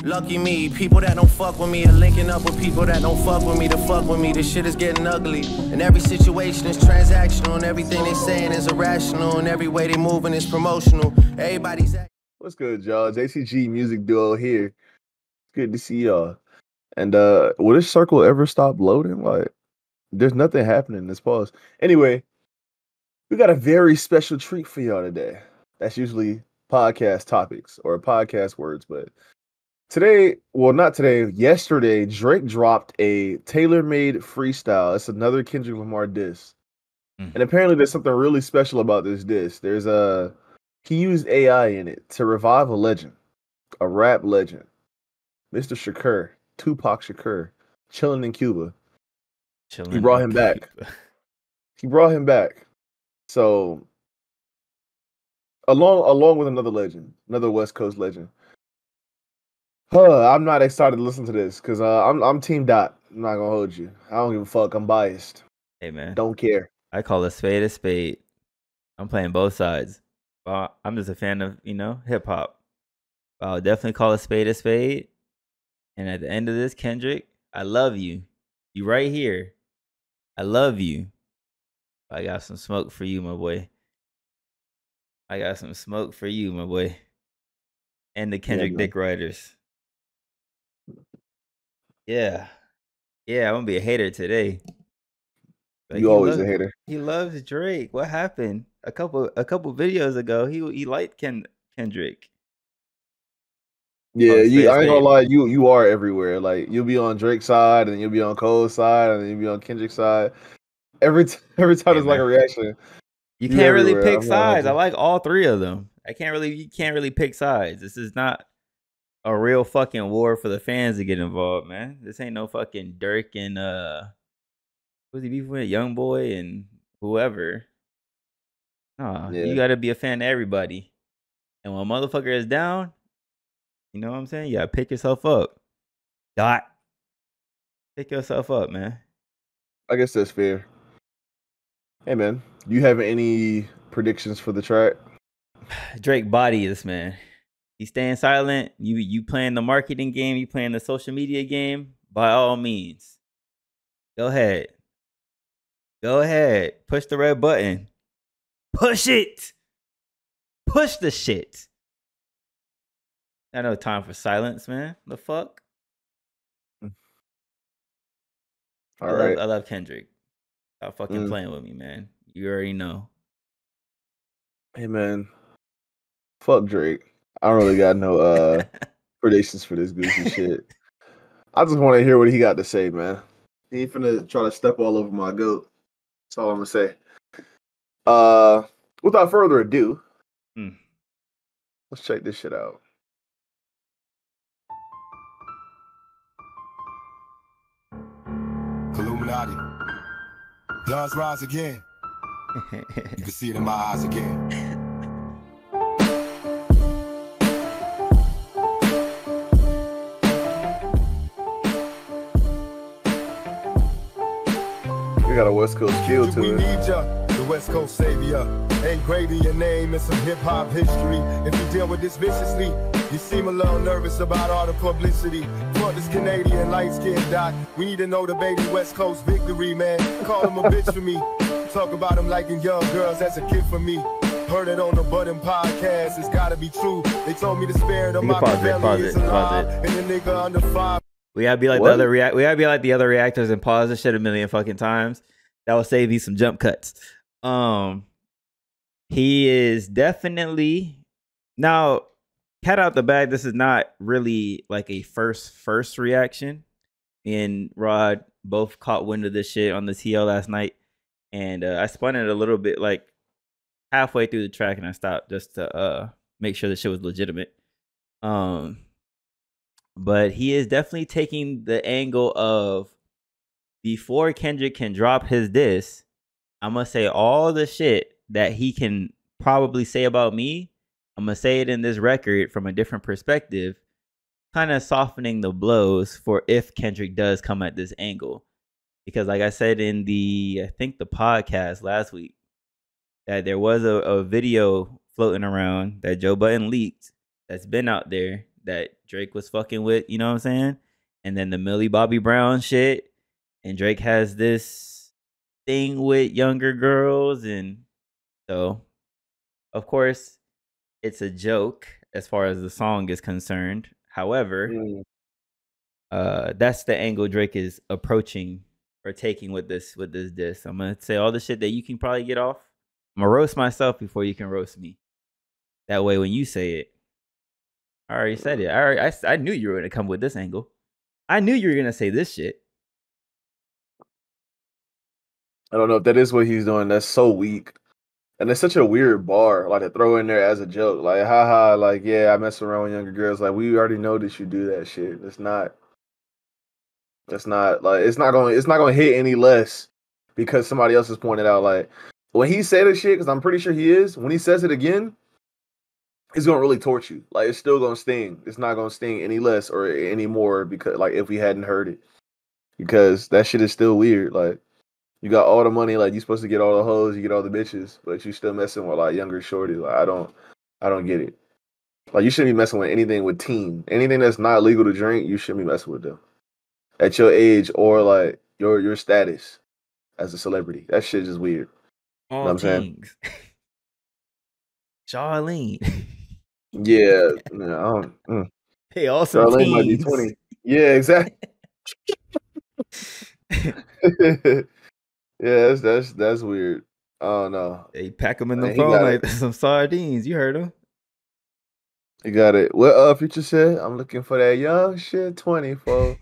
Lucky me, people that don't fuck with me are linking up with people that don't fuck with me to fuck with me. This shit is getting ugly. And every situation is transactional, and everything they saying is irrational, and every way they moving is promotional. Everybody's What's good, y'all? JCG Music Duo here. It's good to see y'all. And will this circle ever stop loading? Like, there's nothing happening in this pause. Anyway, we got a very special treat for y'all today. That's usually podcast topics or podcast words, but today, well, not today, yesterday, Drake dropped a tailor-made freestyle. It's another Kendrick Lamar diss. And apparently there's something really special about this diss. He used AI in it to revive a legend, a rap legend, Mr. Shakur, Tupac Shakur, chilling in Cuba. He brought him back. He brought him back. So, along with another legend, another West Coast legend. I'm not excited to listen to this because I'm Team Dot. I'm not gonna hold you. I don't give a fuck. I'm biased. Hey man, don't care. I call a spade a spade. I'm playing both sides. Well, I'm just a fan of hip hop. I'll definitely call a spade a spade. And at the end of this, Kendrick, I love you. You right here. I love you. I got some smoke for you, my boy. I got some smoke for you, my boy. And the Kendrick Dick Riders. Yeah. Yeah, I'm gonna be a hater today. Like, you always a hater. He loves Drake. What happened? A couple videos ago, he liked Kendrick. Yeah, I ain't gonna lie, you are everywhere. Like, you'll be on Drake's side, and you'll be on Cole's side, and then you'll be on Kendrick's side. Every time there's like a reaction. You can't really pick sides. I like all three of them. You can't really pick sides. This is not a real fucking war for the fans to get involved, man. This ain't no fucking Dirk and who's he beefing with? Young Boy and whoever. Nah, you gotta be a fan of everybody. And when a motherfucker is down, you know what I'm saying? You gotta pick yourself up. Dot. Pick yourself up, man. I guess that's fair. Hey man, do you have any predictions for the track? Drake body this man. He's staying silent. You playing the marketing game, you playing the social media game, by all means. Go ahead. Go ahead. Push the red button. Push it. Push the shit. I no time for silence, man. The fuck? I love Kendrick. Stop fucking playing with me, man. You already know. Hey man. Fuck Drake. I don't really got no predictions for this goofy shit. I just want to hear what he got to say, man. He ain't finna try to step all over my goat. That's all I'm gonna say. Without further ado, let's check this shit out. Illuminati. Does rise again. You can see it in my eyes again. You got a West Coast feel to it. We need ya, the West Coast savior. Engraved in your name and some hip-hop history. If you deal with this viciously, you seem a little nervous about all the publicity. For this Canadian light-skinned Doc, we need to know the baby West Coast victory, man. Call him a bitch for me. Talk about him liking young girls, that's a gift for me. Heard it on the Button podcast, it's gotta be true. They told me to spare them. Pause it. And the nigga under 5. We gotta be like the other we gotta be like the other reactors and pause this shit a million fucking times. That will save you some jump cuts. He is definitely now cat out the bag. This is not really like a first reaction. Me and Rod both caught wind of this shit on the TL last night, and I spun it a little bit like halfway through the track, and I stopped just to make sure the shit was legitimate. But he is definitely taking the angle of before Kendrick can drop his diss, I'm gonna say all the shit that he can probably say about me. I'm gonna say it in this record from a different perspective, kind of softening the blows for if Kendrick does come at this angle. Because like I said in I think the podcast last week, that there was a video floating around that Joe Budden leaked that's been out there that Drake was fucking with, you know what I'm saying? And then the Millie Bobby Brown shit. And Drake has this thing with younger girls. And so, of course, it's a joke as far as the song is concerned. However, that's the angle Drake is approaching or taking with this diss. I'm gonna say all the shit that you can probably get off. I'm gonna roast myself before you can roast me. That way, when you say it, I already said it. I knew you were gonna come with this angle. I knew you were gonna say this shit. I don't know if that is what he's doing. That's so weak. And it's such a weird bar, like to throw in there as a joke. Like, haha, like, yeah, I mess around with younger girls. Like, we already know that you do that shit. It's not gonna hit any less because somebody else has pointed out. Like, when he said this shit, because I'm pretty sure he is, when he says it again, it's gonna really torch you. Like, it's still gonna sting. It's not gonna sting any less or any more because, like, if we hadn't heard it. Because that shit is still weird. Like, you got all the money, like you supposed to get all the hoes, you get all the bitches, but you still messing with like younger shorty. Like, I don't get it. Like, you shouldn't be messing with anything with teen. Anything that's not legal to drink, you shouldn't be messing with them. At your age or like your status as a celebrity. That shit is weird. All you know what I'm saying? Charlene. Yeah. No, Hey, also Charlene might be 20. Yeah, exactly. Yeah, that's weird. I don't know. They pack them in the phone like some sardines. You heard him. You got it. What Future said? I'm looking for that young shit 24.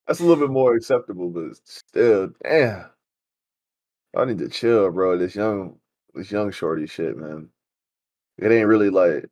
That's a little bit more acceptable, but still, damn. I need to chill, bro. This young shorty shit, man. It ain't really like,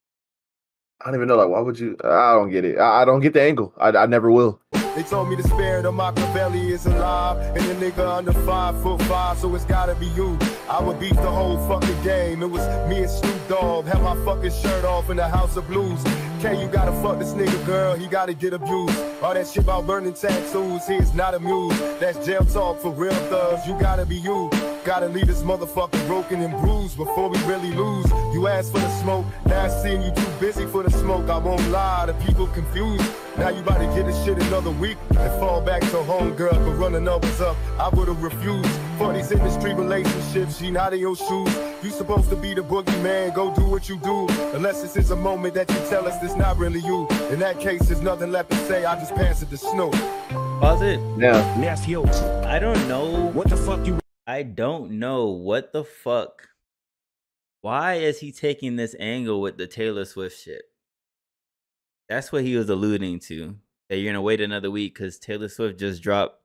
I don't even know, like, why would you? I don't get it. I don't get the angle. I never will. They told me the spirit of Machiavelli is alive, and the nigga under 5'5", so it's gotta be you. I would beat the whole fucking game. It was me and Snoop Dogg, had my fucking shirt off in the House of Blues. You gotta fuck this nigga, girl, he gotta get abused. All that shit about burning tattoos, he is not amused. That's jail talk for real thugs, you gotta be you. Gotta leave this motherfucker broken and bruised before we really lose. You asked for the smoke, now I seen you too busy for the smoke. I won't lie, the people confused. Now you about to get this shit another week and fall back to home, girl, for running numbers up. I would've refused. For these industry relationships, she not in your shoes. You supposed to be the boogeyman, go do what you do. Unless this is a moment that you tell us it's not really you. In that case, there's nothing left to say, I just pass it to Snoop. Pause it. Yeah. Nephew. I don't know. What the fuck you... I don't know what the fuck. Why is he taking this angle with the Taylor Swift shit? That's what he was alluding to. That you're gonna wait another week because Taylor Swift just dropped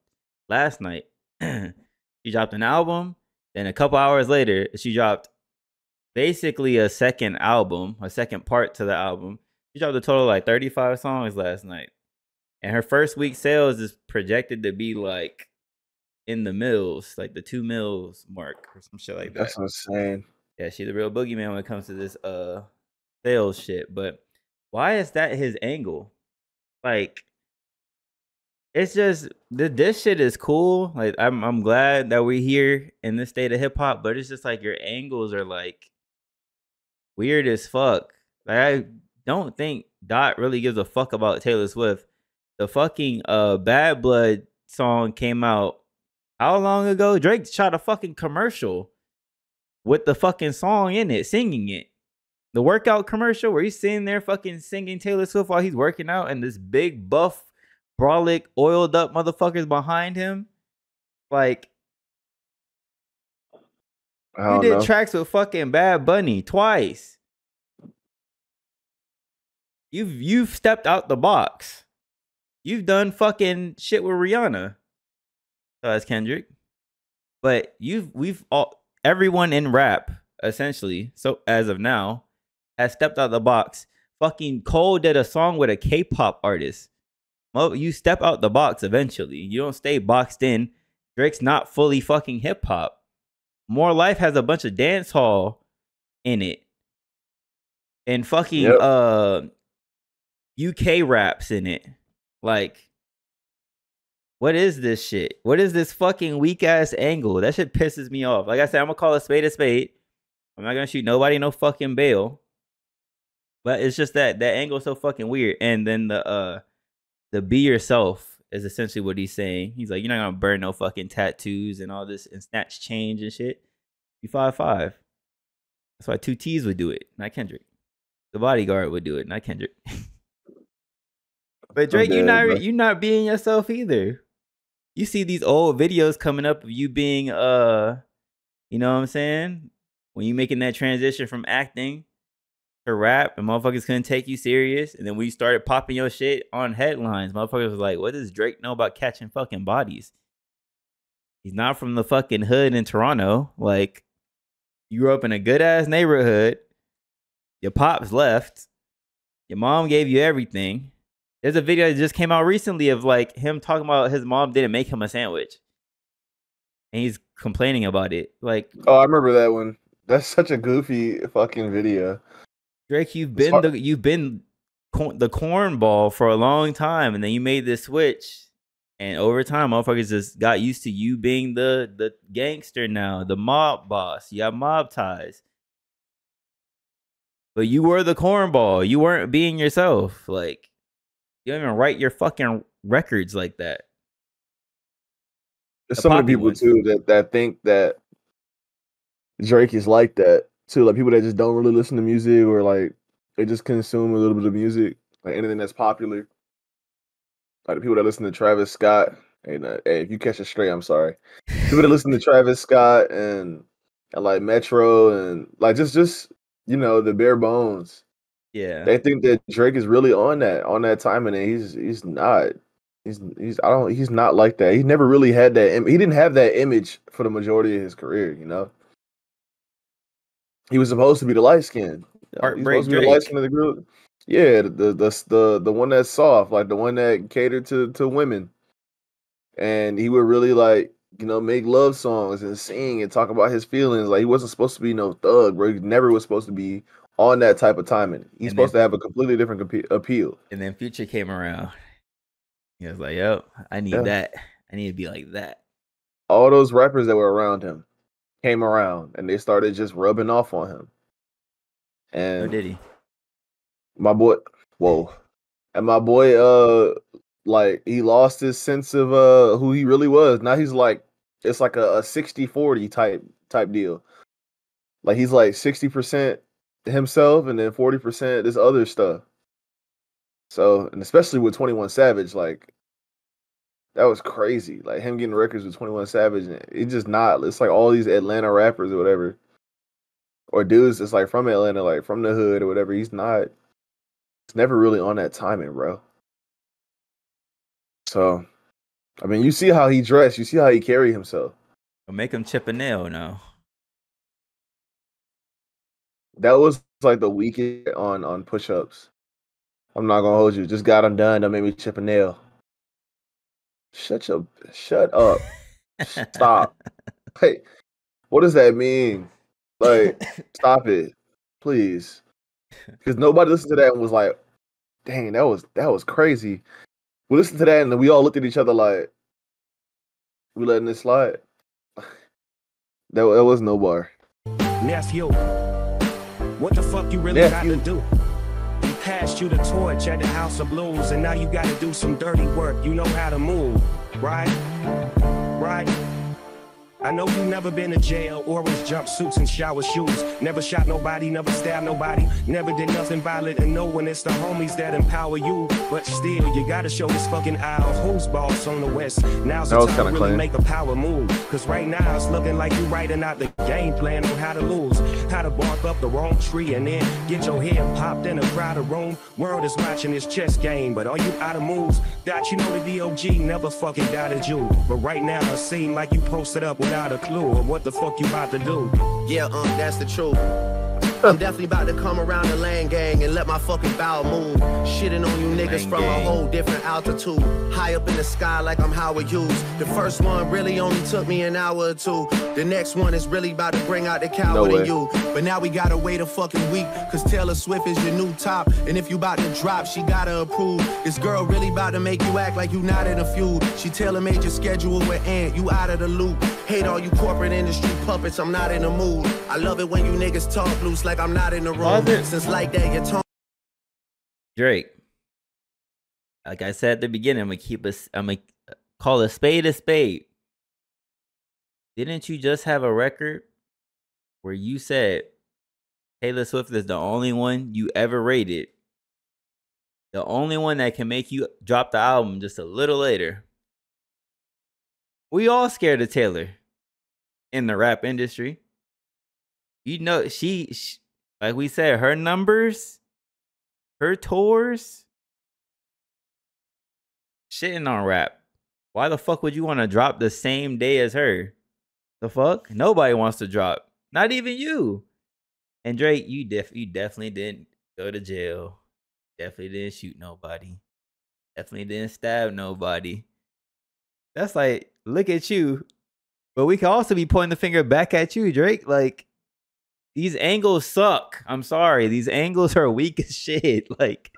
last night. She dropped an album, then a couple hours later, she dropped basically a second album, a second part to the album. She dropped a total of like 35 songs last night. And her first week sales is projected to be like in the mills, like the 2 mils mark or some shit like that. That's insane. Yeah, she's the real boogeyman when it comes to this sales shit. But why is that his angle? Like, it's just this shit is cool. Like, I'm glad that we're here in this state of hip hop, but it's just like your angles are like weird as fuck. Like, I don't think Dot really gives a fuck about Taylor Swift. The fucking Bad Blood song came out how long ago? Drake shot a fucking commercial with the fucking song in it, singing it. The workout commercial where he's sitting there fucking singing Taylor Swift while he's working out, and this big buff, brolic, oiled up motherfuckers behind him. Like, you did tracks with fucking Bad Bunny twice. You've stepped out the box. You've done fucking shit with Rihanna. So that's Kendrick. But everyone in rap, essentially, so as of now, has stepped out the box. Fucking Cole did a song with a K-pop artist. Well, you step out the box eventually. You don't stay boxed in. Drake's not fully fucking hip hop. More Life has a bunch of dance hall in it. And fucking UK raps in it. Like, what is this shit? What is this fucking weak ass angle? That shit pisses me off. Like I said, I'm gonna call a spade a spade. I'm not gonna shoot nobody no fucking bail. But it's just that angle is so fucking weird. And then the be yourself is essentially what he's saying. He's like, you're not gonna burn no fucking tattoos and all this and snatch change and shit. You 5'5". That's why 2 T's would do it, not Kendrick. The Bodyguard would do it, not Kendrick. But Drake, you're not being yourself either. You see these old videos coming up of you being you know what I'm saying? When you making that transition from acting to rap and motherfuckers couldn't take you serious, and then when you started popping your shit on headlines, motherfuckers was like, what does Drake know about catching fucking bodies? He's not from the fucking hood in Toronto. Like, you grew up in a good ass neighborhood. Your pops left. Your mom gave you everything. There's a video that just came out recently of like him talking about his mom didn't make him a sandwich. And he's complaining about it. Like, oh, I remember that one. That's such a goofy fucking video. Drake, you've been the cornball for a long time, and then you made this switch, and over time, motherfuckers just got used to you being the gangster now, the mob boss. You got mob ties, but you were the cornball. You weren't being yourself. Like, you don't even write your fucking records like that. There's so many people too that think that Drake is like that. too. Like people that just don't really listen to music or like they just consume a little bit of music, like anything that's popular. Like the people that listen to Travis Scott, and hey, if you catch it straight, I'm sorry. People that listen to Travis Scott and like Metro and like just you know the bare bones. Yeah, they think that Drake is really on that timing, and he's not. He's not like that. He never really had that. He didn't have that image for the majority of his career. You know, he was supposed to be the light skin. Heartbreak Drake. The light skin of the group. Yeah, the one that's soft, like the one that catered to women, and he would really like make love songs and sing and talk about his feelings. Like he wasn't supposed to be no thug, bro. He never was supposed to be on that type of timing. He's supposed to have a completely different appeal. And then Future came around. He was like, "Yep, I need that. I need to be like that." All those rappers that were around him came around, and they started just rubbing off on him. And or did he? My boy, and my boy, like he lost his sense of who he really was. Now he's like, it's like a 60-40 type deal. Like he's like 60% himself, and then 40% this other stuff. So, and especially with 21 Savage, like that was crazy. Like him getting records with 21 Savage, and it's just not. It's like all these Atlanta rappers or whatever, or dudes that's like from Atlanta, like from the hood or whatever. He's not. It's never really on that timing, bro. So, I mean, you see how he dressed. You see how he carry himself. I'll make him chip a nail now. That was like the weekend on push-ups. I'm not gonna hold you. Just got him done. Don't make me chip a nail. Shut up. Stop. Hey, what does that mean? Like, stop it, please. Because nobody listened to that and was like, "Dang, that was crazy." We listened to that and then we all looked at each other like, "We letting this slide?" That was no bar. Nephew, what the fuck you really got to do? We passed you the torch at the House of Blues, and now you got to do some dirty work. You know how to move, right? Right? I know you never been to jail, orange jumpsuits and shower shoes. Never shot nobody, never stabbed nobody, never did nothing violent, and no one. It's the homies that empower you. But still, you gotta show this fucking aisle who's boss on the West. Now's the time to really make a power move. Cause right now it's looking like you writing out the game plan on how to lose, how to bark up the wrong tree and then get your head popped in a crowded room. World is watching this chess game, but are you out of moves? That you know the DOG never fucking doubted you. But right now it seems like you posted up without a clue of what the fuck you about to do. Yeah, that's the truth. I'm definitely about to come around the land gang and let my fucking bowel move. Shitting on you niggas from a whole different altitude. High up in the sky like I'm Howard Hughes. The first one really only took me an hour or two. The next one is really about to bring out the coward in you. But now we gotta wait a fucking week, cause Taylor Swift is your new top. And if you about to drop, she gotta approve. This girl really about to make you act like you not in a feud. She tailor-made your schedule with Ant, you out of the loop. Hate all you corporate industry puppets, I'm not in the mood. I love it when you niggas talk loose like I'm not in the room. Since like that, your tone Drake. Like I said at the beginning, I'm gonna call a spade a spade. Didn't you just have a record where you said Taylor Swift is the only one you ever rated? The only one that can make you drop the album just a little later. We all scared of Taylor in the rap industry. You know, she like we said, her numbers, her tours, shitting on rap. Why the fuck would you want to drop the same day as her? The fuck? Nobody wants to drop. Not even you. And Drake, you definitely didn't go to jail. Definitely didn't shoot nobody. Definitely didn't stab nobody. That's like, look at you. But we can also be pointing the finger back at you, Drake. Like, these angles suck. I'm sorry. These angles are weak as shit. Like,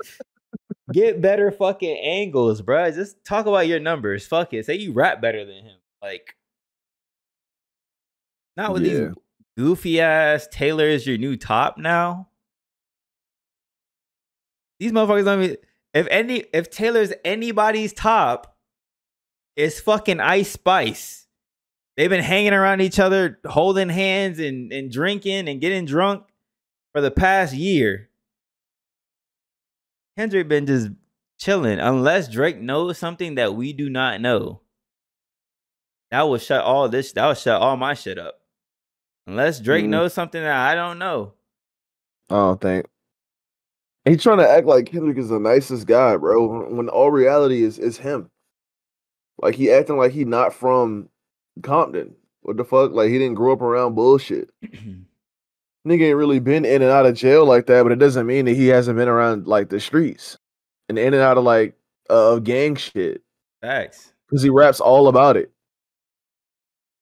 get better fucking angles, bruh. Just talk about your numbers. Fuck it. Say you rap better than him. Like, not with these goofy ass Taylor's your new top now. These motherfuckers don't even, if Taylor's anybody's top, it's fucking Ice Spice. They've been hanging around each other, holding hands and drinking and getting drunk for the past year. Kendrick been just chilling. Unless Drake knows something that we do not know. That will shut all my shit up. Unless Drake knows something that I don't know. I don't think. He's trying to act like Kendrick is the nicest guy, bro. When all reality is him. Like, he acting like he not from Compton. What the fuck? Like, he didn't grow up around bullshit. Nigga ain't really been in and out of jail like that, but it doesn't mean that he hasn't been around, like, the streets. And in and out of, like, gang shit. Facts. Because he raps all about it.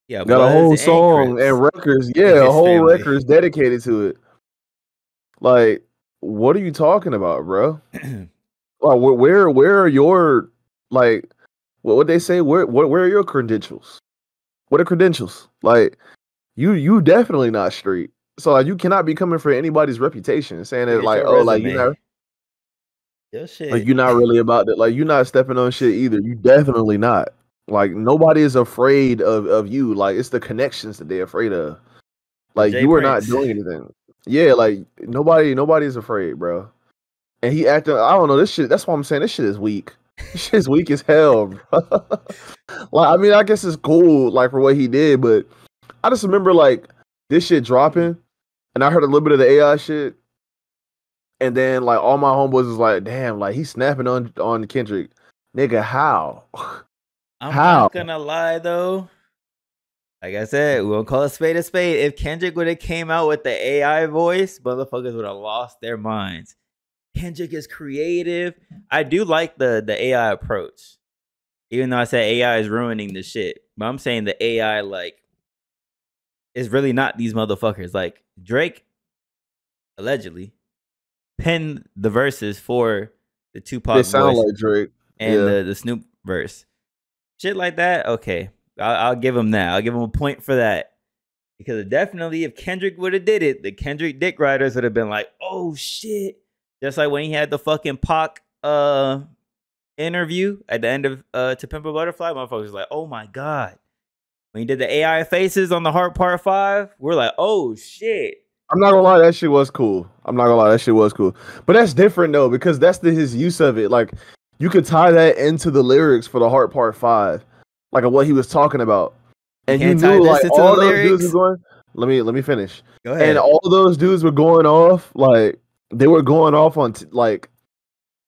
Yeah, got a whole song and records. Yeah, a whole records dedicated to it. Like, what are you talking about, bro? Like, where are your, like, what they say? Where are your credentials? What are credentials? Like, you definitely not street. So like, you cannot be coming for anybody's reputation, saying that like, oh, like you're not really about that. Like, you're not stepping on shit either. You definitely not. Like, nobody is afraid of you. Like, it's the connections that they're afraid of. Like, you are not doing anything. Yeah, like nobody's afraid, bro. And he acting, I don't know, this shit, that's why I'm saying this shit is weak. This shit is weak as hell, bro. Like, I mean, I guess it's cool, like, for what he did, but I just remember, like, this shit dropping, and I heard a little bit of the AI shit, and then, like, all my homeboys was like, damn, like, he's snapping on Kendrick. Nigga, how? I'm not gonna lie, though. Like I said, we'll call a spade a spade. If Kendrick would have came out with the AI voice, motherfuckers would have lost their minds. Kendrick is creative. I do like the AI approach. Even though I said AI is ruining the shit. But I'm saying the AI, like, is really not these motherfuckers. Like, Drake, allegedly, penned the verses for the Tupac voice. They sound like Drake. And the Snoop verse. Shit like that, okay. I'll give him that. I'll give him a point for that. Because definitely, if Kendrick would have did it, the Kendrick dick riders would have been like, oh, shit. Just like when he had the fucking Pac interview at the end of To Pimp a Butterfly, motherfuckers was like, oh, my God. When he did the AI faces on the Heart Part 5, we're like, oh, shit. I'm not gonna lie, that shit was cool. But that's different, though, because that's his use of it. Like, you could tie that into the lyrics for the Heart Part 5. Like what he was talking about, and you knew like all those dudes were going. Let me finish. Go ahead. And all those dudes were going off, like they were going off on like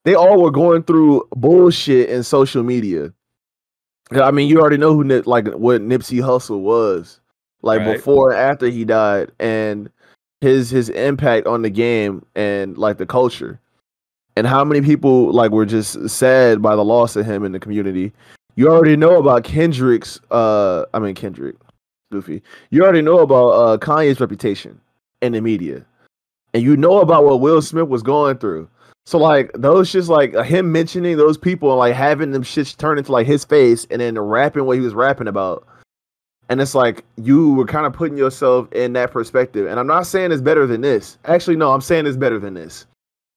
they all were going through bullshit in social media. I mean, you already know who like what Nipsey Hussle was, like before and after he died, and his impact on the game and like the culture, and how many people like were just sad by the loss of him in the community. You already know about Kendrick's, Goofy. You already know about Kanye's reputation in the media. And you know about what Will Smith was going through. So, like, those shits, like, him mentioning those people and, like, having them shits turn into, like, his face and then rapping what he was rapping about. And it's like, you were kind of putting yourself in that perspective. And I'm not saying it's better than this. Actually, no, I'm saying it's better than this.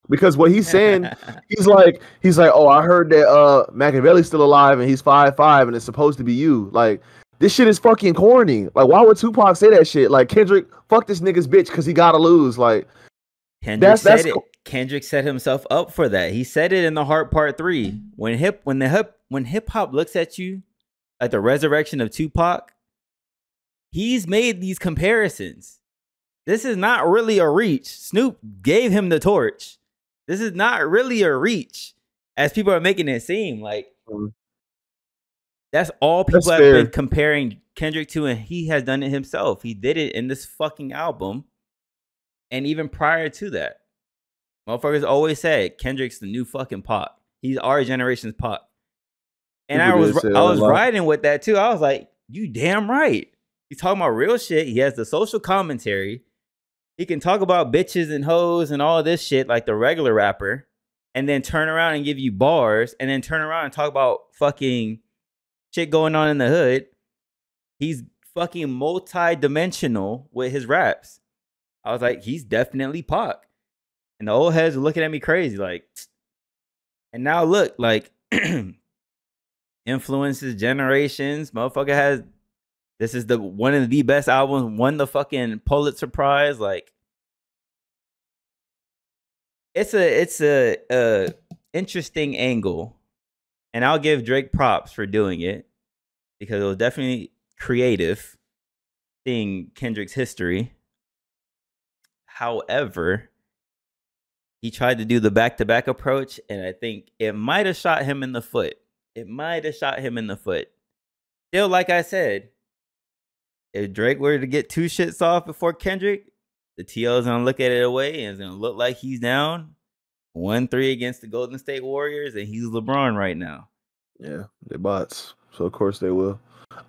Because what he's saying, he's like, oh, I heard that Machiavelli's still alive and he's 5'5" and it's supposed to be you. Like, this shit is fucking corny. Like, why would Tupac say that shit? Like, Kendrick, fuck this nigga's bitch because he gotta lose. Like, Kendrick said it. Kendrick set himself up for that. He said it in the Heart Part 3. When hip hop looks at you like the resurrection of Tupac, he's made these comparisons. This is not really a reach. Snoop gave him the torch. This is not really a reach, as people are making it seem. Like, that's all people have been comparing Kendrick to, and he has done it himself. He did it in this fucking album, and even prior to that. Motherfuckers always said Kendrick's the new fucking Pac. He's our generation's Pac. And I was riding with that too. I was like, you damn right. He's talking about real shit. He has the social commentary. He can talk about bitches and hoes and all this shit like the regular rapper, and then turn around and give you bars, and then turn around and talk about fucking shit going on in the hood. He's fucking multi-dimensional with his raps. I was like, he's definitely Pac. And the old heads were looking at me crazy, like, and now look, like, influences generations. Motherfucker has, this is one of the best albums, won the fucking Pulitzer Prize. Like, it's a interesting angle, and I'll give Drake props for doing it because it was definitely creative, seeing Kendrick's history. However, he tried to do the back-to-back approach, and I think it might have shot him in the foot. It might have shot him in the foot. Still, like I said, if Drake were to get 2 shits off before Kendrick, the TL is going to look at it away, and it's going to look like he's down 1-3 against the Golden State Warriors, and he's LeBron right now. Yeah, they're bots, so of course they will.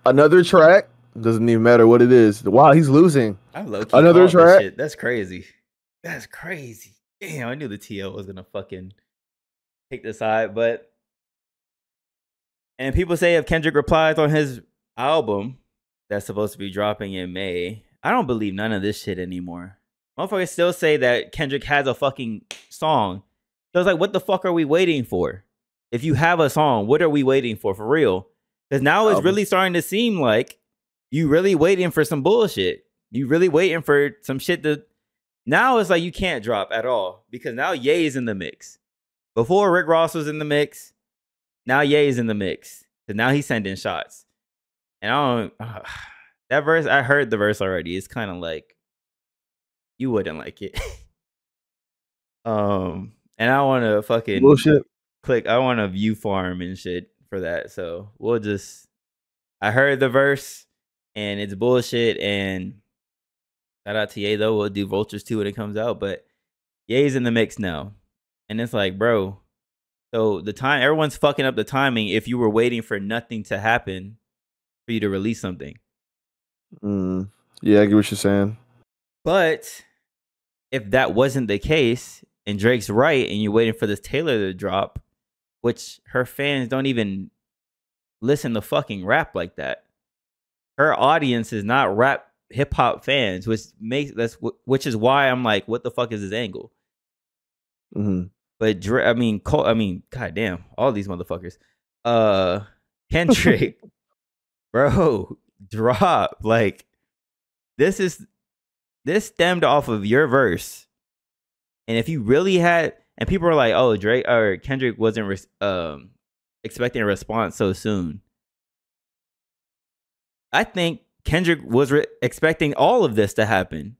Another track, doesn't even matter what it is. Wow, he's losing. I'm low-key another track. Shit. That's crazy. That's crazy. Damn, I knew the TL was gonna fucking take the side, but and people say if Kendrick replies on his album that's supposed to be dropping in May, I don't believe none of this shit anymore. Motherfuckers still say that Kendrick has a fucking song. So it's like, what the fuck are we waiting for? If you have a song, what are we waiting for real? Because now it's really starting to seem like you really waiting for some bullshit. You really waiting for some shit to. Now it's like you can't drop at all because now Ye's in the mix. Before Rick Ross was in the mix, now Ye's in the mix because now he's sending shots. And I don't that verse. I heard the verse already. It's kind of like you wouldn't like it. And I want to fucking bullshit. Click. I want to view farm and shit for that. So we'll just. I heard the verse and it's bullshit and. Shout out to Ye though. We'll do Vultures too when it comes out, but Ye's in the mix now, and it's like, bro. So the time everyone's fucking up the timing. If you were waiting for nothing to happen for you to release something, yeah, I get what you're saying. But if that wasn't the case, and Drake's right, and you're waiting for this Taylor to drop, which her fans don't even listen to fucking rap like that. Her audience is not rap. Hip hop fans, which is why I'm like, what the fuck is his angle? But I mean, goddamn, all these motherfuckers. Kendrick, bro, drop like this stemmed off of your verse, and if you really had, and people are like, oh, Drake or Kendrick wasn't expecting a response so soon. I think Kendrick was expecting all of this to happen.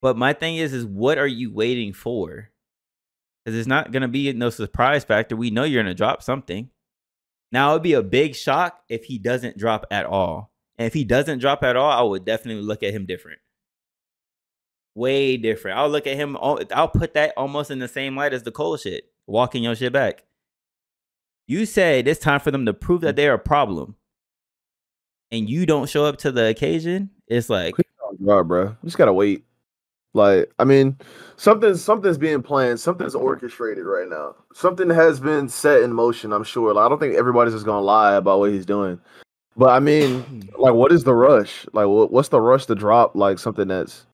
But my thing is what are you waiting for? Because it's not going to be no surprise factor. We know you're going to drop something. Now, it would be a big shock if he doesn't drop at all. And if he doesn't drop at all, I would definitely look at him different. Way different. I'll look at him. I'll put that almost in the same light as the Cole shit. Walking your shit back. You said it's time for them to prove that they're a problem. And you don't show up to the occasion, it's like, bro, you just gotta wait. Like, I mean, something's being planned, something's orchestrated right now. Something has been set in motion, I'm sure. Like, I don't think everybody's just gonna lie about what he's doing. But I mean, like, what is the rush? Like, what's the rush to drop like something that's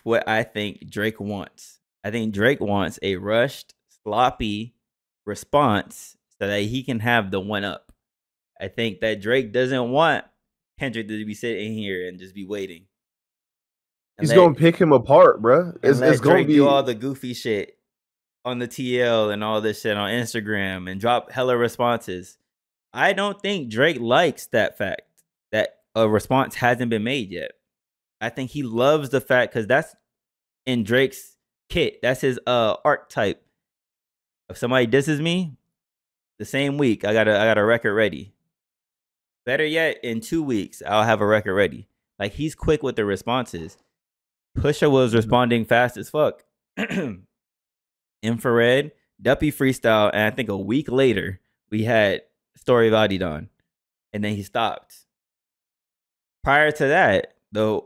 what I think Drake wants. I think Drake wants a rushed, sloppy response so that he can have the one up. I think that Drake doesn't want Kendrick to be sitting here and just be waiting. He's gonna pick him apart, bro. It's gonna do all the goofy shit on the TL and all this shit on Instagram and drop hella responses. I don't think Drake likes that fact that a response hasn't been made yet. I think he loves the fact because that's in Drake's kit. That's his archetype. If somebody disses me, the same week I got a record ready. Better yet, in 2 weeks I'll have a record ready. Like, he's quick with the responses. Pusha was responding fast as fuck. Infrared, Duppy Freestyle, and I think a week later we had Story of Adidon, and then he stopped. Prior to that, the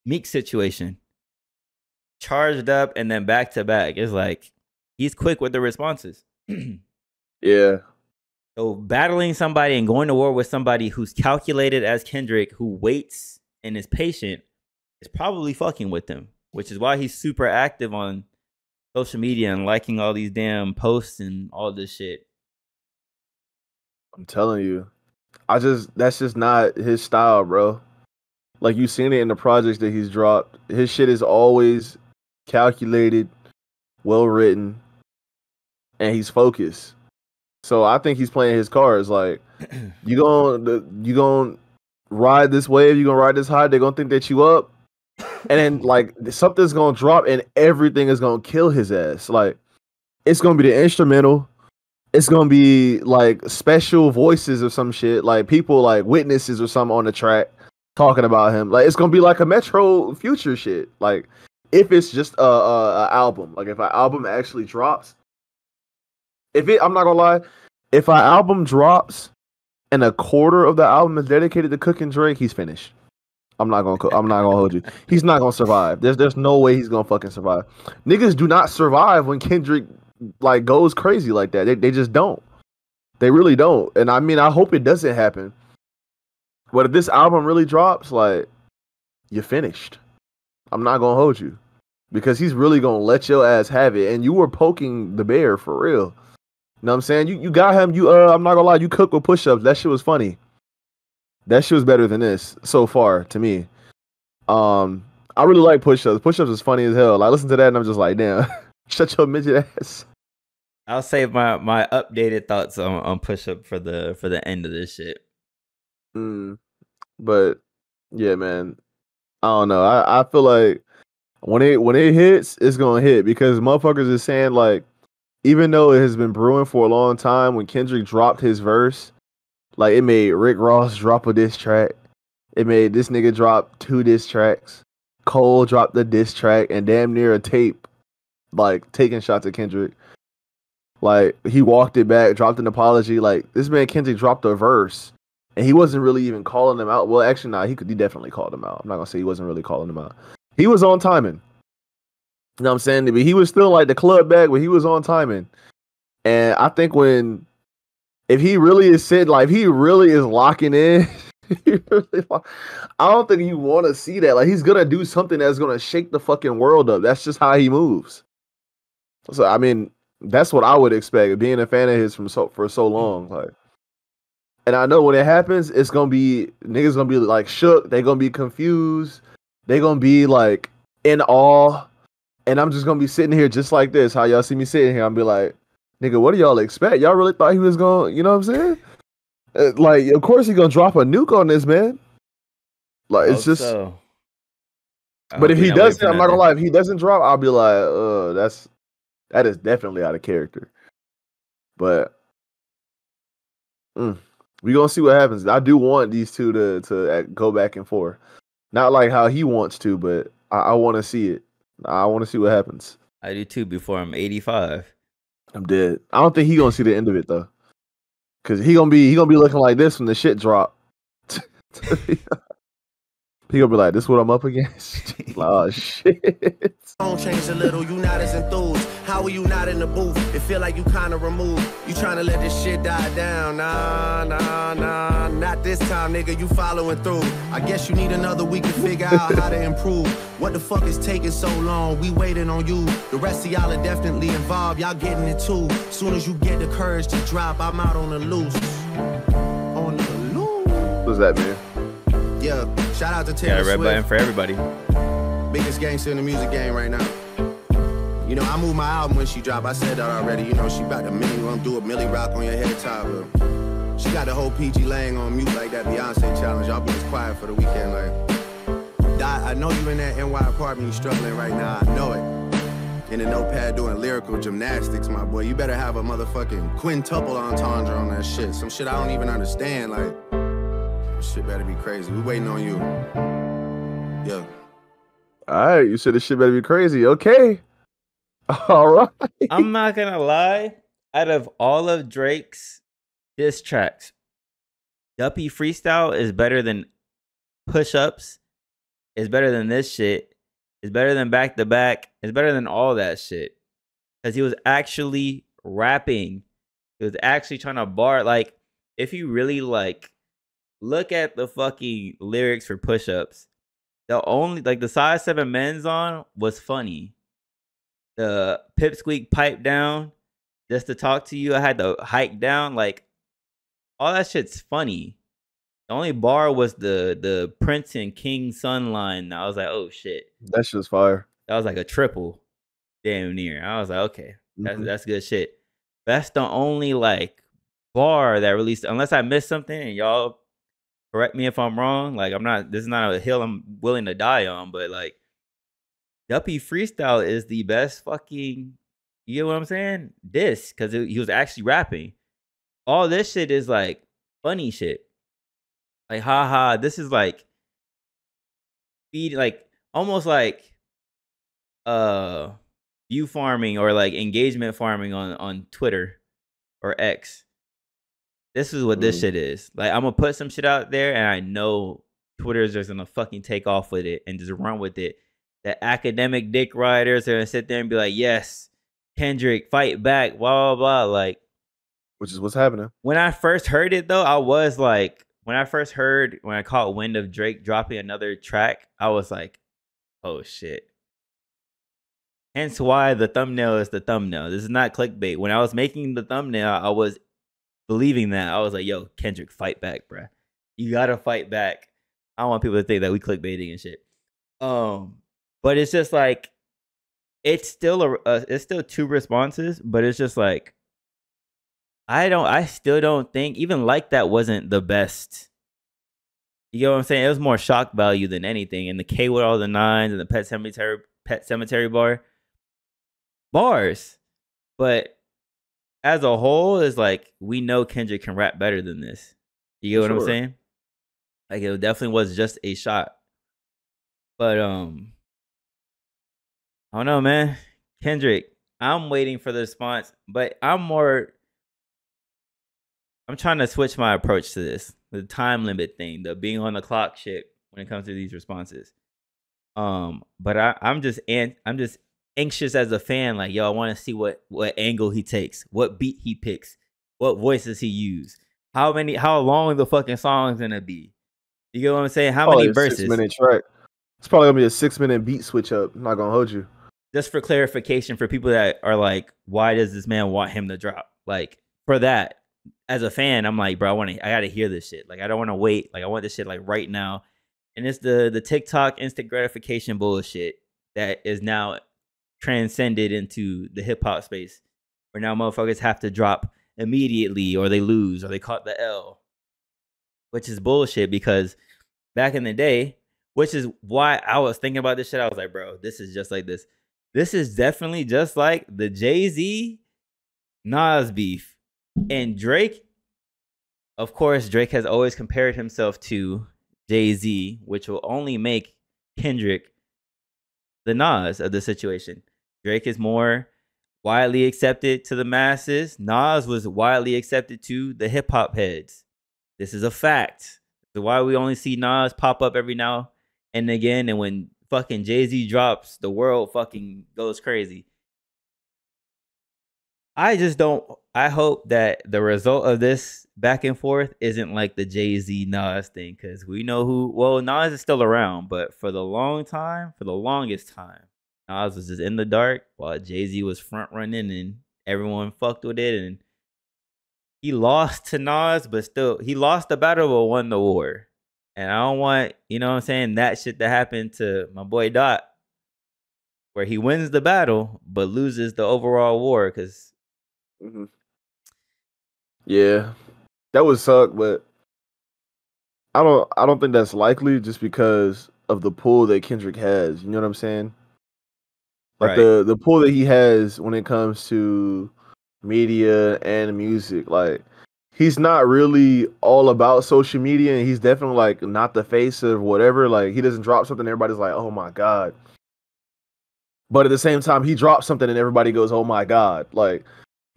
Meek situation, charged up and then back to back. It's like he's quick with the responses. Yeah. So battling somebody and going to war with somebody who's calculated as Kendrick, who waits and is patient, is probably fucking with him, which is why he's super active on social media and liking all these damn posts and all this shit. I'm telling you, that's just not his style, bro. Like, you've seen it in the projects that he's dropped. His shit is always calculated, well written, and he's focused. So I think he's playing his cards. Like, you gonna ride this wave, you gonna ride this high. They're gonna think that you up, and then like something's gonna drop, and everything is gonna kill his ass. Like, it's gonna be the instrumental. It's gonna be like special voices or some shit, like people like witnesses or something on the track talking about him. Like, it's gonna be like a Metro Future shit. Like, if it's just a album, like if an album actually drops, I'm not gonna lie, if an album drops and a quarter of the album is dedicated to cooking Drake, he's finished. I'm not gonna hold you. He's not gonna survive. There's no way he's gonna fucking survive. Niggas do not survive when Kendrick like goes crazy like that. They just don't. They really don't. And I mean, I hope it doesn't happen. But if this album really drops, like, you're finished. I'm not gonna hold you, because he's really gonna let your ass have it. And you were poking the bear for real. You know what I'm saying? You got him. I'm not gonna lie, you cooked with push-ups. That shit was funny. That shit was better than this so far to me. I really like push-ups. Push-ups is funny as hell. I listen to that and I'm just like, damn. Shut your midget ass. I'll save my updated thoughts on push up for the end of this shit. But yeah, man. I don't know. I feel like when it hits, it's gonna hit, because motherfuckers is saying, like, even though it has been brewing for a long time, when Kendrick dropped his verse, like, it made Rick Ross drop a diss track. It made this nigga drop 2 diss tracks. Cole dropped the diss track and damn near a tape, like, taking shots at Kendrick. Like, he walked it back, dropped an apology. Like, this man Kendrick dropped a verse, and he wasn't really even calling them out. Well, actually, nah, he definitely called them out. I'm not gonna say he wasn't really calling them out. He was on timing. You know what I'm saying? But he was still like the club bag, but he was on timing. And I think if he really is sitting, like, if he really is locking in, I don't think you want to see that. Like, he's gonna do something that's gonna shake the fucking world up. That's just how he moves. So I mean, that's what I would expect, being a fan of his for so long. Like, and I know when it happens, it's gonna be niggas gonna be like shook. They gonna be confused. They gonna be like in awe. And I'm just gonna be sitting here just like this. How y'all see me sitting here? I'm be like, nigga, what do y'all expect? Y'all really thought he was gonna, you know what I'm saying? Like, of course he's gonna drop a nuke on this, man. Like, it's just. So. But if he doesn't, I'm not gonna lie. If he doesn't drop, I'll be like, that is definitely out of character. But we gonna see what happens. I do want these two to go back and forth. Not like how he wants to, but I want to see it. I want to see what happens. I do too. Before I'm 85, I'm dead. I don't think he gonna see the end of it though, because he gonna be looking like this when the shit drop. People be like, "This is what I'm up against." Oh shit. Don't change a little, you not as enthused. How are you not in the booth? It feel like you kinda removed. You trying to let this shit die down. Nah, not this time, nigga, you following through. I guess you need another week to figure out how to improve. What the fuck is taking so long? We waiting on you. The rest of y'all are definitely involved, y'all getting it too. Soon as you get the courage to drop, I'm out on the loose. On the loose. What's that, man? Yeah, shout out to Taylor Got a red Swift. button for everybody. Biggest gangster in the music game right now. You know, I moved my album when she dropped. I said that already. You know, she about to do a Millie Rock on your head top. She got the whole PG Lang on mute like that Beyonce challenge. Y'all being quiet for the weekend. Like, I know you in that NY apartment, you struggling right now. I know it. In a notepad doing lyrical gymnastics, my boy. You better have a motherfucking quintuple entendre on that shit. Some shit I don't even understand. Like, shit better be crazy. We waiting on you. Yeah. All right, you said this shit better be crazy. Okay. All right. I'm not gonna lie. Out of all of Drake's diss tracks, Duppy Freestyle is better than Push Ups. It's better than this shit. It's better than Back to Back. It's better than all that shit. Because he was actually rapping. He was actually trying to bar. Like, if you really like look at the fucking lyrics for Push Ups, the only, like, the size 7 men's on was funny. The pipsqueak pipe down just to talk to you. I had to hike down. Like, all that shit's funny. The only bar was the Prince and King Son line. I was like, oh shit. That shit's fire. That was like a triple. Damn near. I was like, okay, that's good shit. That's the only like bar that released, unless I missed something and y'all correct me if I'm wrong. Like, this is not a hill I'm willing to die on, but like, Duppy Freestyle is the best fucking, you know what I'm saying? This, because he was actually rapping. All this shit is like funny shit. Like, haha, this is like like almost like view farming or like engagement farming on Twitter or X. This is what this shit is. Like, I'm gonna put some shit out there and I know Twitter's just gonna fucking take off with it and just run with it. The academic dick riders are gonna sit there and be like, yes, Kendrick, fight back, blah, blah, blah. Like, which is what's happening. When I first heard it though, I was like, when I caught wind of Drake dropping another track, I was like, oh shit. Hence why the thumbnail is the thumbnail. This is not clickbait. When I was making the thumbnail, I was believing that. I was like, yo, Kendrick, fight back, bruh. You gotta fight back. I don't want people to think that we clickbaiting and shit. But it's just like, it's still it's still 2 responses, but it's just like, I still don't think, even like that wasn't the best. You get what I'm saying? It was more shock value than anything. And the K with all the 9s and the Pet Cemetery bars. But as a whole, it's like, we know Kendrick can rap better than this. You get what I'm saying? Like, it definitely was just a shot. But I don't know, man. Kendrick, I'm waiting for the response, but I'm trying to switch my approach to this. The time limit thing, the being on the clock shit when it comes to these responses. But I'm just anxious as a fan. Like, yo, I want to see what angle he takes, what beat he picks, what voices he use, how long the fucking song's gonna be. You get what I'm saying? How many verses? 6-minute track. It's probably gonna be a 6-minute beat switch up. I'm not gonna hold you. Just for clarification for people that are like, why does this man want him to drop? Like, for that, as a fan, I'm like, bro, I gotta hear this shit. Like, I don't want to wait. Like, I want this shit like right now. And it's the TikTok instant gratification bullshit that is now transcended into the hip hop space, where now motherfuckers have to drop immediately or they lose or they caught the L, which is bullshit. Because back in the day, which is why I was thinking about this shit, I was like, bro, this is just like this. This is definitely just like the Jay-Z Nas beef. And Drake, of course, Drake has always compared himself to Jay-Z, which will only make Kendrick the Nas of the situation. Drake is more widely accepted to the masses. Nas was widely accepted to the hip-hop heads. This is a fact. So why we only see Nas pop up every now and again, and when fucking Jay-Z drops, the world fucking goes crazy. I just don't. I hope that the result of this back and forth isn't like the Jay-Z Nas thing, because we know who. Well, Nas is still around, but for the longest time, Nas was just in the dark while Jay-Z was front running, and everyone fucked with it, and he lost to Nas, but still he lost the battle but won the war. And I don't want, you know what I'm saying, that shit to happen to my boy Dot, where he wins the battle but loses the overall war, because yeah, that would suck, but I don't think that's likely just because of the pull that Kendrick has. You know what I'm saying? Like the pull that he has when it comes to media and music. Like, he's not really all about social media, and he's definitely like not the face of whatever. Like, he doesn't drop something, everybody's like, oh my God. But at the same time, he drops something and everybody goes, oh my God. Like,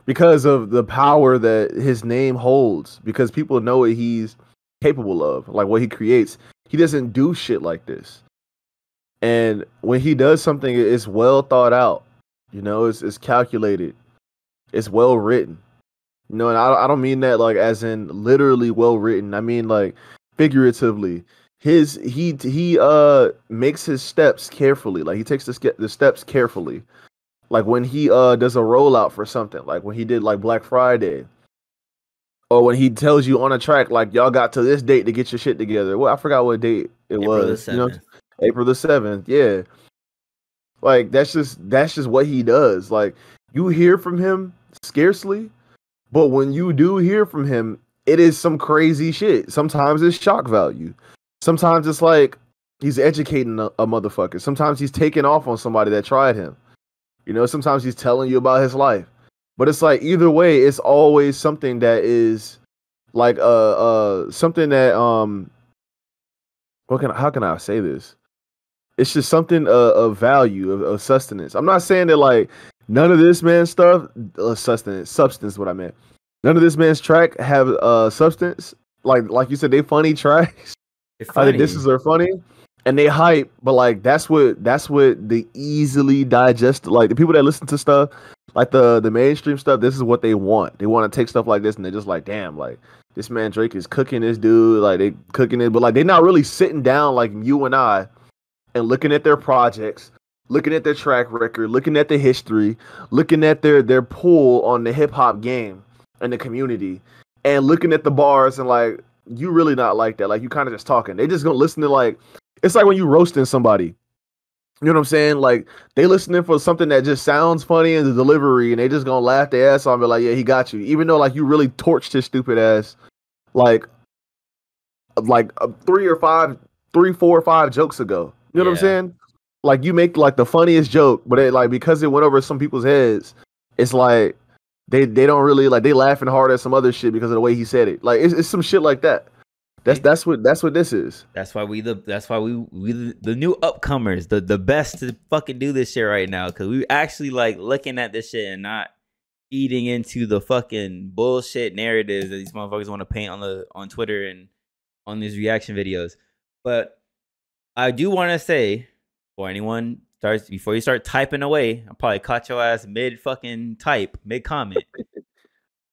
because of the power that his name holds, because people know what he's capable of, like what he creates. He doesn't do shit like this. And when he does something, it's well thought out. You know, it's calculated. It's well written. You know, and I don't mean that like as in literally well written. I mean like figuratively. He makes his steps carefully. Like, he takes the steps carefully. Like when he does a rollout for something, like when he did like Black Friday, or when he tells you on a track like, y'all got to this date to get your shit together. Well, I forgot what date it was. You know, April the 7th. Yeah. Like, that's just what he does. Like, you hear from him scarcely, but when you do hear from him, it is some crazy shit. Sometimes it's shock value. Sometimes it's like he's educating a motherfucker. Sometimes he's taking off on somebody that tried him. You know, sometimes he's telling you about his life. But it's like, either way, it's always something that is like something that how can I say this? It's just something of value, of sustenance. I'm not saying that like none of this man's stuff, substance, what I meant. None of this man's track have substance. Like you said, they funny tracks. I think this is funny, and they hype. But like that's what the easily digest. Like, the people that listen to stuff, like the mainstream stuff, this is what they want. They want to take stuff like this, and they're just like, damn, like, this man Drake is cooking this dude. Like, they cooking it, but like they're not really sitting down like you and I and looking at their projects, looking at their track record, looking at the history, looking at their pull on the hip hop game and the community, and looking at the bars and like, you really not like that. Like, you kind of just talking. They just gonna listen to, like, it's like when you roasting somebody. You know what I'm saying? Like, they listening for something that just sounds funny in the delivery, and they just gonna laugh their ass off and be like, yeah, he got you. Even though like you really torched his stupid ass, like 3, 4, or 5 jokes ago. You know what I'm saying? Like, you make like the funniest joke, but it, like, because it went over some people's heads, it's like they don't really like, they laughing hard at some other shit because of the way he said it. Like, it's some shit like that. That's what this is. That's why we the new upcomers, the best to fucking do this shit right now, because we actually like looking at this shit and not eating into the fucking bullshit narratives that these motherfuckers want to paint on Twitter and on these reaction videos. But I do want to say, before you start typing away, I'll probably caught your ass mid fucking type, mid comment.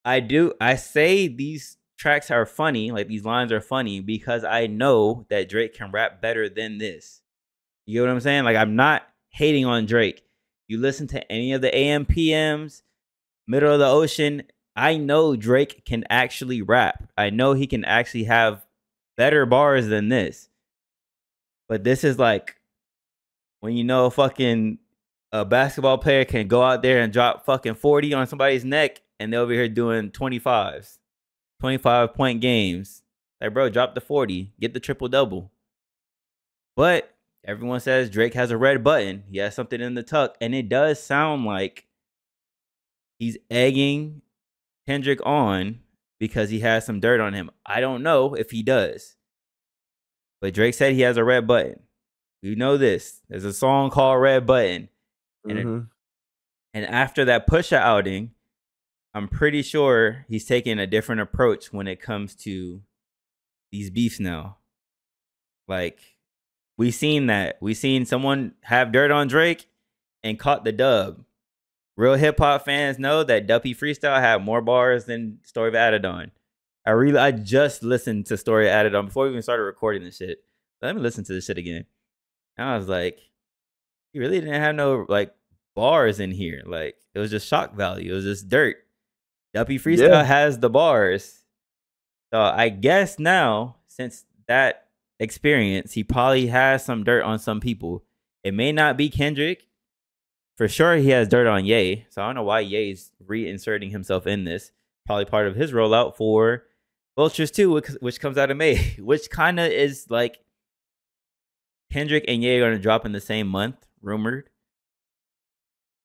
I say these tracks are funny, like these lines are funny, because I know that Drake can rap better than this. You know what I'm saying? Like, I'm not hating on Drake. You listen to any of the AMPMs, Middle of the Ocean, I know Drake can actually rap. I know he can actually have better bars than this. But this is like when you know a basketball player can go out there and drop fucking 40 on somebody's neck, and they're over here doing 25s, 25-point games. Like, bro, drop the 40, get the triple-double. But everyone says Drake has a red button. He has something in the tuck, and it does sound like he's egging Kendrick on because he has some dirt on him. I don't know if he does. But Drake said he has a red button. You know this. There's a song called Red Button. And, and after that Pusha outing, I'm pretty sure he's taking a different approach when it comes to these beefs now. Like, We seen that. We seen someone have dirt on Drake and caught the dub. Real hip hop fans know that Duppy Freestyle had more bars than Story of Adidon. I just listened to Story of Adidon before we even started recording this shit. Let me listen to this shit again. And I was like, he really didn't have no like bars in here. Like it was just shock value. It was just dirt. Duppy Freestyle has the bars. So I guess now, since that experience, he probably has some dirt on some people. It may not be Kendrick. For sure, he has dirt on Ye. So I don't know why Ye's reinserting himself in this. Probably part of his rollout for Vultures 2, which comes out in May. Which kind of is like Kendrick and Ye are going to drop in the same month, rumored.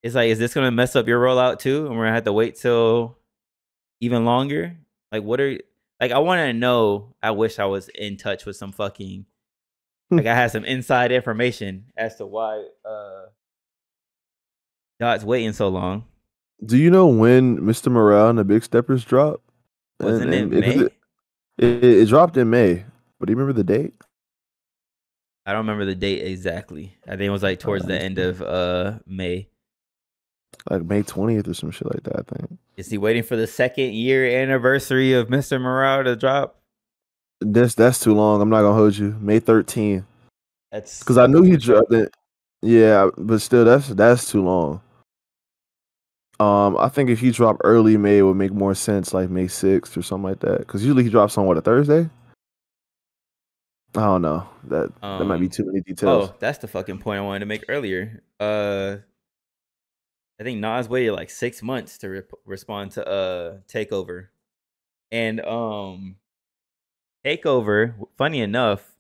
It's like, is this going to mess up your rollout too? And we're going to have to wait till even longer? Like, what are... Like, I want to know... I wish I was in touch with some fucking... Like, I had some inside information as to why... God's waiting so long. Do you know when Mr. Morale and the Big Steppers dropped? Wasn't it May? It dropped in May. But do you remember the date? I don't remember the date exactly. I think it was like towards the end of May. Like May 20th or some shit like that, I think. Is he waiting for the 2nd year anniversary of Mr. Morale to drop? That's too long. I'm not gonna hold you. May 13th. That's because I knew he dropped it. Yeah, but still, that's too long. I think if he dropped early May, it would make more sense, like May 6th or something like that. Because usually he drops on a Thursday. I don't know. That might be too many details. Oh, that's the fucking point I wanted to make earlier. I think Nas waited like 6 months to respond to Takeover, and Takeover. Funny enough,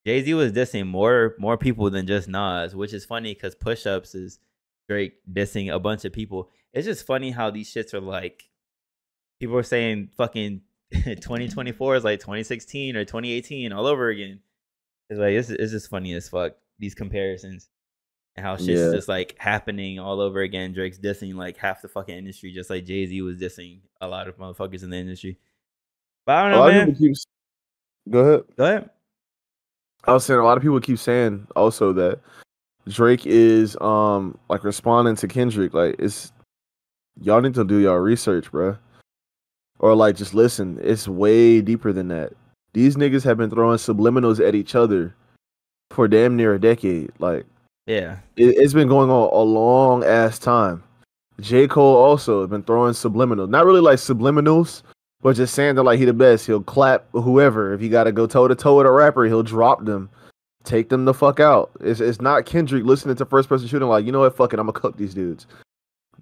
Jay-Z was dissing more people than just Nas, which is funny because Push Ups is Drake dissing a bunch of people. It's just funny how these shits are like, people are saying fucking 2024 is like 2016 or 2018 all over again. It's like it's just funny as fuck, these comparisons, and how shit's just like happening all over again. Drake's dissing like half the fucking industry, just like Jay-Z was dissing a lot of motherfuckers in the industry. But I don't know, man. Go ahead. I was saying a lot of people keep saying also that Drake is like responding to Kendrick. Like, it's y'all need to do y'all research, bro. Or like just listen. It's way deeper than that. These niggas have been throwing subliminals at each other for damn near a decade. Like, yeah, it's been going on a long ass time. J. Cole also has been throwing subliminals. Not really like subliminals, but just saying that like he the best. He'll clap whoever. If he got to go toe to toe with a rapper, he'll drop them. Take them the fuck out. It's not Kendrick listening to first person shooting like, you know what, fuck it, I'm gonna cook these dudes.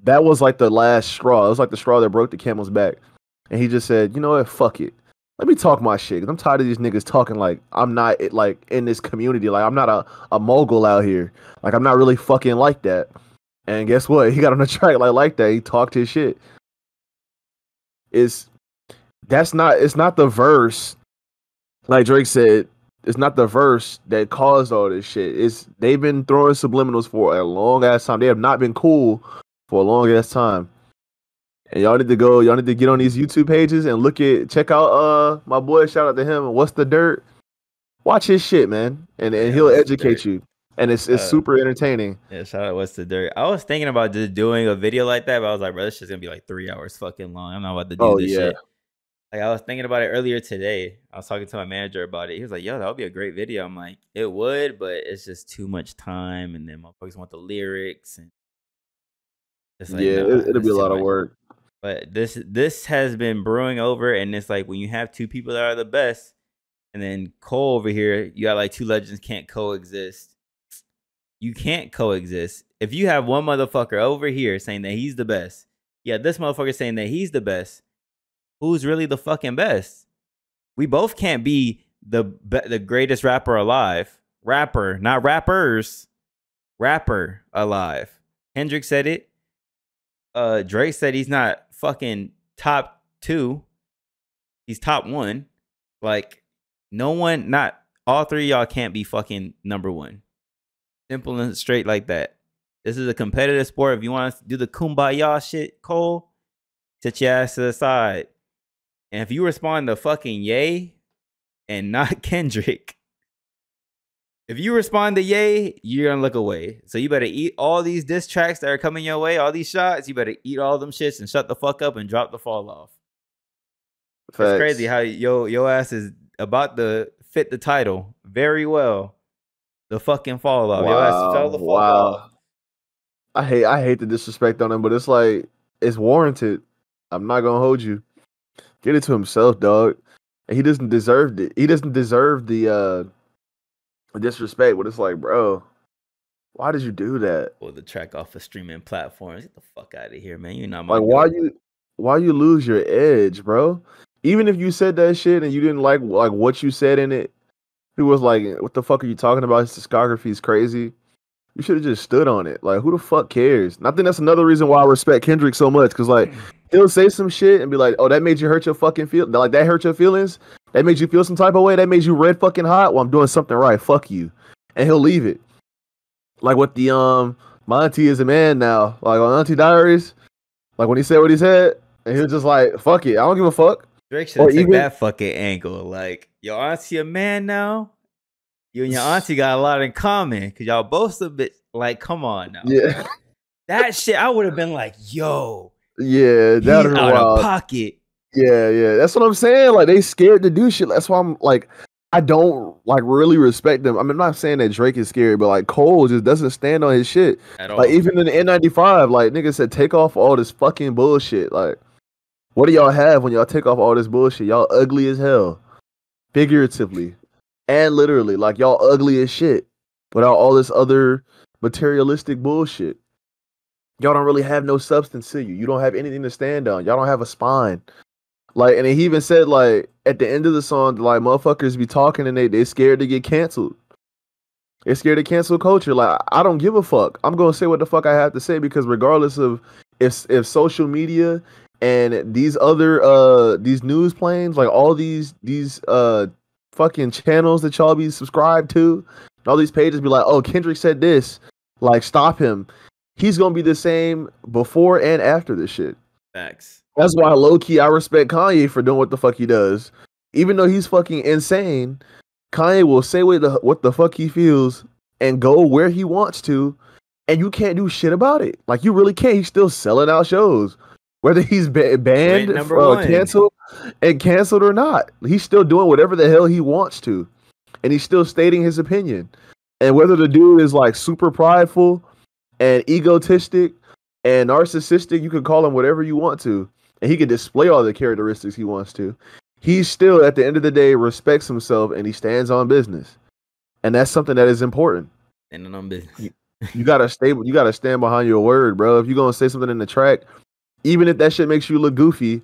That was like the last straw. It was like the straw that broke the camel's back. And he just said, you know what, fuck it. Let me talk my shit. Cause I'm tired of these niggas talking like I'm not like in this community. Like I'm not a mogul out here. Like I'm not really fucking like that. And guess what? He got on the track like that. He talked his shit. It's not the verse. Like Drake said, it's not the verse that caused all this shit. They've been throwing subliminals for a long ass time. They have not been cool for a long ass time. And y'all need to get on these YouTube pages and check out my boy, shout out to him. What's the Dirt? Watch his shit, man. And he'll educate you. And it's super entertaining. Yeah, shout out What's the Dirt. I was thinking about just doing a video like that, but I was like, bro, this shit's gonna be like 3 hours fucking long. I'm not about to do this shit. Like, I was thinking about it earlier today. I was talking to my manager about it. He was like, yo, that would be a great video. I'm like, it would, but it's just too much time. And then motherfuckers want the lyrics. And it's like, it'll be a lot of work. But this has been brewing over. And it's like, when you have two people that are the best, and then Cole over here, you got like two legends can't coexist. You can't coexist. If you have one motherfucker over here saying that he's the best, this motherfucker saying that he's the best, who's really the fucking best? We both can't be the greatest rapper alive. Rapper, not rappers. Rapper alive. Kendrick said it. Drake said he's not fucking top 2. He's top 1. Like, no one, not all three of y'all can't be fucking number 1. Simple and straight like that. This is a competitive sport. If you want to do the kumbaya shit, Cole, sit your ass to the side. And if you respond to fucking Ye and not Kendrick, If you respond to Ye, you're gonna look away. So you better eat all these diss tracks that are coming your way, all these shots. You better eat all them shits and shut the fuck up and drop the fall off. Facts. It's crazy how your ass is about to fit the title very well. The fucking fall off. Wow, your ass fell the fuck off. I hate the disrespect on him, but it's like it's warranted. I'm not gonna hold you. Get it to himself, dog. And he doesn't deserve it. He doesn't deserve the disrespect. But it's like, bro, why did you do that? Pull the track off of streaming platforms. Get the fuck out of here, man. You're not my like why you lose your edge, bro? Even if you said that shit and you didn't like what you said in it, he was like, what the fuck are you talking about? His discography is crazy. You should have just stood on it. Like, who the fuck cares? And I think that's another reason why I respect Kendrick so much. Because, like, he'll say some shit and be like, oh, that made you hurt your fucking feelings? Like, that hurt your feelings? That made you feel some type of way? That made you red fucking hot? Well, I'm doing something right. Fuck you. And he'll leave it. Like, with the, my auntie is a man now. Like, on Auntie Diaries. Like, when he said what he said, and he was just like, fuck it. I don't give a fuck. Drake should have took that fucking angle. Like, your auntie a man now? You and your auntie got a lot in common because y'all both a bit like, come on now. Yeah. That shit, I would have been like, yo. Yeah, that he's out of pocket. Yeah. That's what I'm saying. Like, they scared to do shit. That's why I'm like, I don't like really respect them. I mean, I'm not saying that Drake is scary, but like Cole just doesn't stand on his shit. At all. Like, even in the N95, like niggas said, take off all this fucking bullshit. Like, what do y'all have when y'all take off all this bullshit? Y'all ugly as hell. Figuratively. And literally, like, y'all ugly as shit without all this other materialistic bullshit. Y'all don't really have no substance to you. You don't have anything to stand on. Y'all don't have a spine. Like, and he even said, like, at the end of the song, like, motherfuckers be talking and they scared to get canceled. They're scared to cancel culture. Like, I don't give a fuck. I'm going to say what the fuck I have to say because regardless of if social media and these other, these news planes, like all these fucking channels that y'all be subscribed to, all these pages be like, oh, Kendrick said this, like, stop him. He's gonna be the same before and after this shit. Facts. That's why low-key I respect Kanye for doing what the fuck he does. Even though he's fucking insane, Kanye will say what the fuck he feels and go where he wants to, and you can't do shit about it. Like, you really can't. He's still selling out shows. Whether he's banned, canceled or not, he's still doing whatever the hell he wants to, and he's still stating his opinion. And whether the dude is like super prideful and egotistic and narcissistic, you can call him whatever you want to, and he can display all the characteristics he wants to. He still, at the end of the day, respects himself and he stands on business, and that's something that is important. Standing on business, you gotta stay. You gotta stand behind your word, bro. If you're gonna say something in the track, even if that shit makes you look goofy,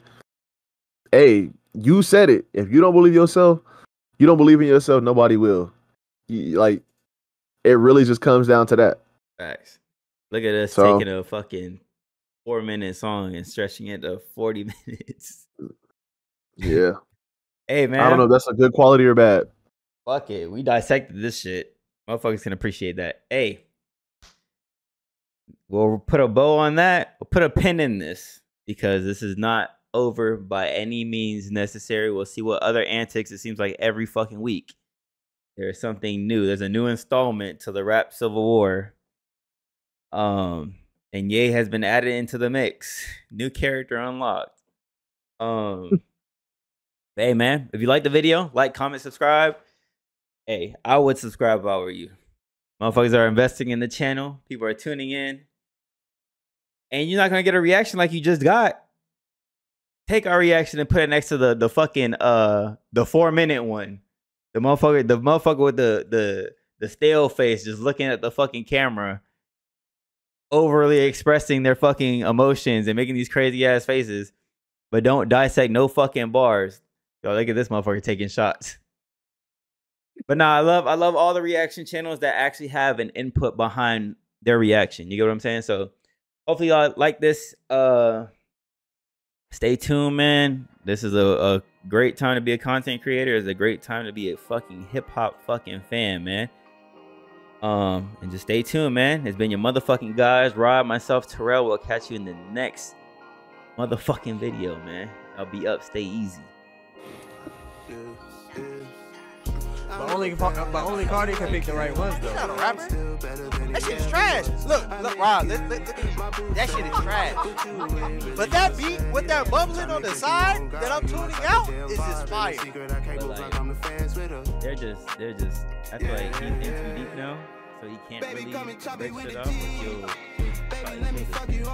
hey, you said it. If you don't believe yourself, you don't believe in yourself, nobody will. Like, it really just comes down to that. Facts. Look at us taking a fucking 4-minute song and stretching it to 40 minutes. Yeah. Hey, man. I don't know if that's a good quality or bad. Fuck it. We dissected this shit. Motherfuckers can appreciate that. Hey. We'll put a bow on that. We'll put a pin in this because this is not over by any means necessary. We'll see what other antics. It seems like every fucking week there's something new. There's a new installment to the rap Civil War. And Ye has been added into the mix. New character unlocked. Hey, man, if you like the video, like, comment, subscribe. Hey, I would subscribe if I were you. Motherfuckers are investing in the channel. People are tuning in. And you're not going to get a reaction like you just got. Take our reaction and put it next to the fucking the 4-minute one. The motherfucker with the stale face just looking at the fucking camera, overly expressing their fucking emotions and making these crazy ass faces, but don't dissect no fucking bars. Yo, look at this motherfucker taking shots. But nah, I love all the reaction channels that actually have an input behind their reaction. You get what I'm saying? So hopefully y'all like this. Stay tuned, man. This is a great time to be a content creator. It's a great time to be a fucking hip-hop fucking fan, man. And just stay tuned, man. It's been your motherfucking guys, Rob, myself, Terrell. We'll catch you in the next motherfucking video, man. I'll be up. Stay easy. But only Cardi can pick the right ones though. He's not a rapper. That shit is trash. Look, Rob, that shit is trash. But that beat with that bubbling on the side that I'm tuning out is just fire. Like, they're just. I feel like he's in too deep now, so he can't really mix it up. But you'll